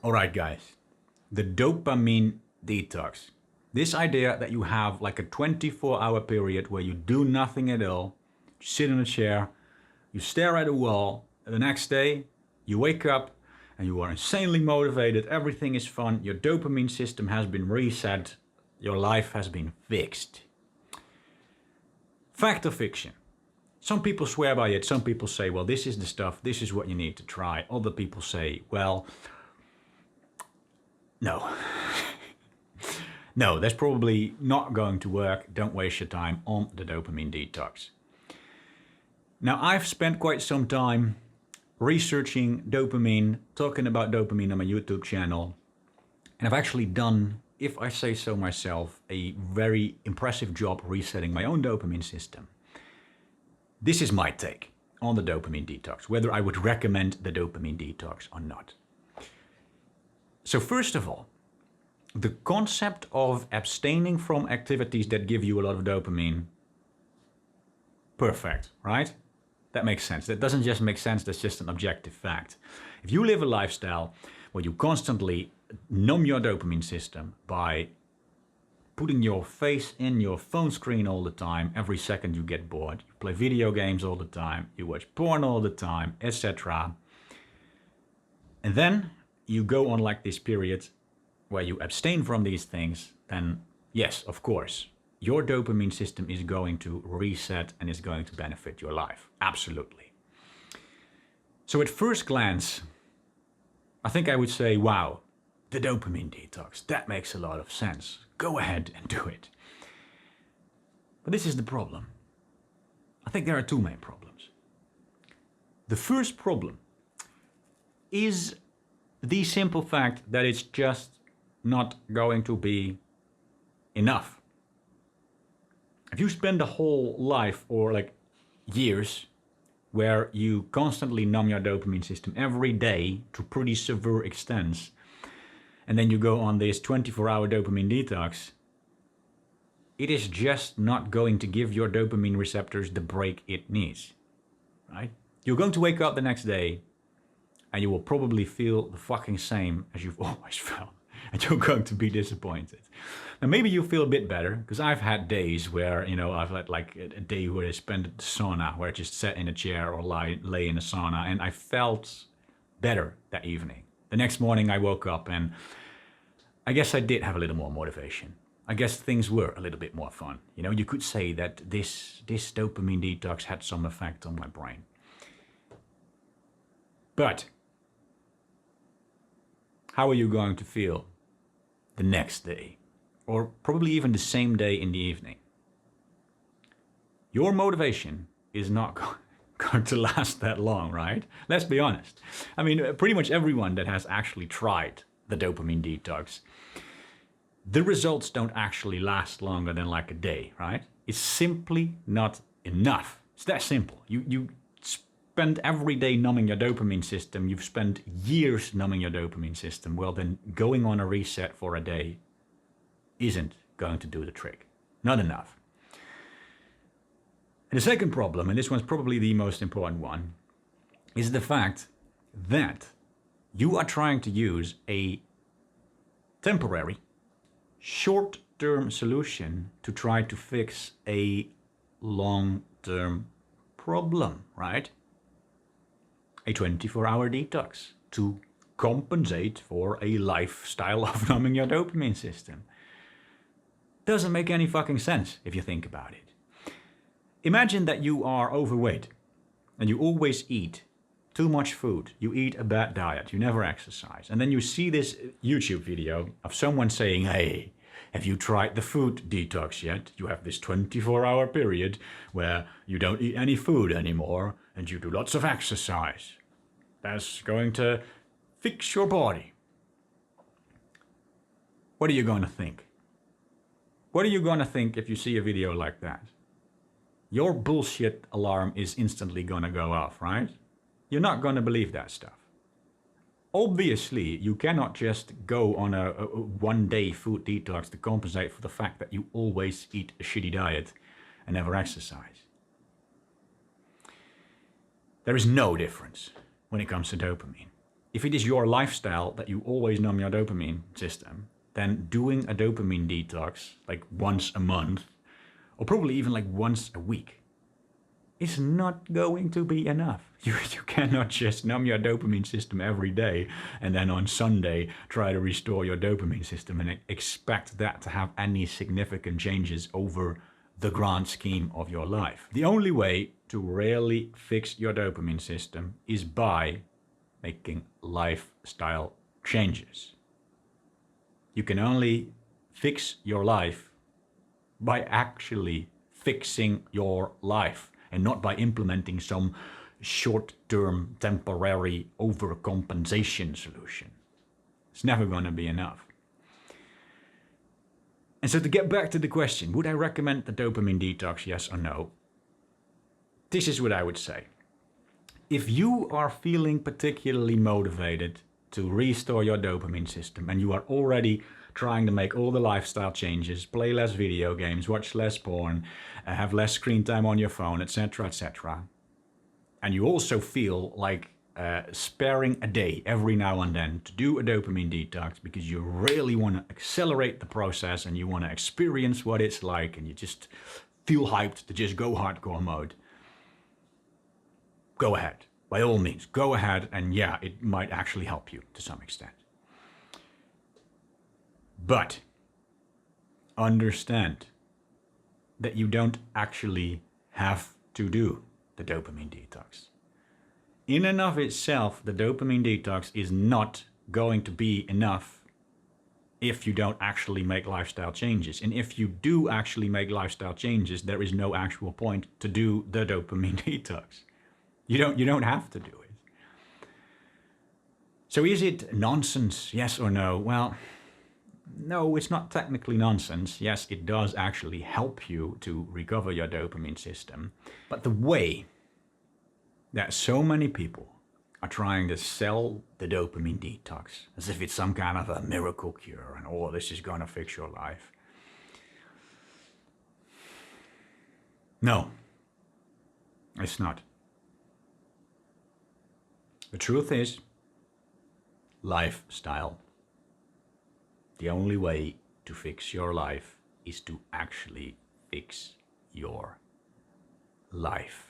Alright guys, the dopamine detox. This idea that you have like a 24-hour period where you do nothing at all, you sit in a chair, you stare at a wall, and the next day you wake up and you are insanely motivated, everything is fun, your dopamine system has been reset, your life has been fixed. Fact or fiction? Some people swear by it, some people say, well, this is the stuff, this is what you need to try. Other people say, well, no. No, that's probably not going to work. Don't waste your time on the dopamine detox. Now, I've spent quite some time researching dopamine, talking about dopamine on my YouTube channel, and I've actually done, if I say so myself, a very impressive job resetting my own dopamine system. This is my take on the dopamine detox, whether I would recommend the dopamine detox or not. So first of all, the concept of abstaining from activities that give you a lot of dopamine, perfect, right? That makes sense. That doesn't just make sense, that's just an objective fact. If you live a lifestyle where you constantly numb your dopamine system by putting your face in your phone screen all the time, every second you get bored, you play video games all the time, you watch porn all the time, etc. And then you go on like this period where you abstain from these things, then yes, of course, your dopamine system is going to reset and is going to benefit your life. Absolutely. So at first glance, I think I would say, wow, the dopamine detox, that makes a lot of sense. Go ahead and do it. But this is the problem. I think there are two main problems. The first problem is the simple fact that it's just not going to be enough. If you spend a whole life or like years where you constantly numb your dopamine system every day to pretty severe extents, and then you go on this 24-hour dopamine detox, it is just not going to give your dopamine receptors the break it needs, right? You're going to wake up the next day and you will probably feel the fucking same as you've always felt. And you're going to be disappointed. Now maybe you feel a bit better, because I've had days where, I've had like a day where I spent at the sauna, where I just sat in a chair or lay in a sauna, and I felt better that evening. The next morning I woke up and I guess I did have a little more motivation. I guess things were a little bit more fun. You could say that this dopamine detox had some effect on my brain. But how are you going to feel the next day, or probably even the same day in the evening? Your motivation is not going to last that long, right? Let's be honest. I mean, pretty much everyone that has actually tried the dopamine detox, the results don't actually last longer than like a day, right? It's simply not enough. It's that simple. You spend every day numbing your dopamine system, you've spent years numbing your dopamine system, well then going on a reset for a day isn't going to do the trick. Not enough. And the second problem, and this one's probably the most important one, is the fact that you are trying to use a temporary, short-term solution to try to fix a long-term problem, right? A 24-hour detox to compensate for a lifestyle of numbing your dopamine system. Doesn't make any fucking sense if you think about it. Imagine that you are overweight and you always eat too much food. You eat a bad diet, you never exercise. And then you see this YouTube video of someone saying, hey, have you tried the food detox yet? You have this 24-hour period where you don't eat any food anymore and you do lots of exercise. That's going to fix your body. What are you going to think? What are you going to think if you see a video like that? Your bullshit alarm is instantly going to go off, right? You're not going to believe that stuff. Obviously, you cannot just go on a one-day food detox to compensate for the fact that you always eat a shitty diet and never exercise. There is no difference when it comes to dopamine. If it is your lifestyle that you always numb your dopamine system, then doing a dopamine detox like once a month, or probably even like once a week, is not going to be enough. You cannot just numb your dopamine system every day and then on Sunday try to restore your dopamine system and expect that to have any significant changes over the grand scheme of your life. The only way to really fix your dopamine system is by making lifestyle changes. You can only fix your life by actually fixing your life and not by implementing some short-term, temporary overcompensation solution. It's never going to be enough. And so to get back to the question, would I recommend the dopamine detox, yes or no? This is what I would say. If you are feeling particularly motivated to restore your dopamine system and you are already trying to make all the lifestyle changes, play less video games, watch less porn, have less screen time on your phone, etc., and you also feel like sparing a day every now and then to do a dopamine detox because you really want to accelerate the process and you want to experience what it's like and you just feel hyped to just go hardcore mode, go ahead. By all means, go ahead, and yeah, it might actually help you to some extent. But understand that you don't actually have to do the dopamine detox. In and of itself, the dopamine detox is not going to be enough if you don't actually make lifestyle changes. And if you do actually make lifestyle changes, there is no actual point to do the dopamine detox. You don't have to do it. So is it nonsense, yes or no? Well, no, it's not technically nonsense. Yes, it does actually help you to recover your dopamine system. But the way that so many people are trying to sell the dopamine detox as if it's some kind of a miracle cure and, oh, this is going to fix your life. No, it's not. The truth is, lifestyle. The only way to fix your life is to actually fix your life.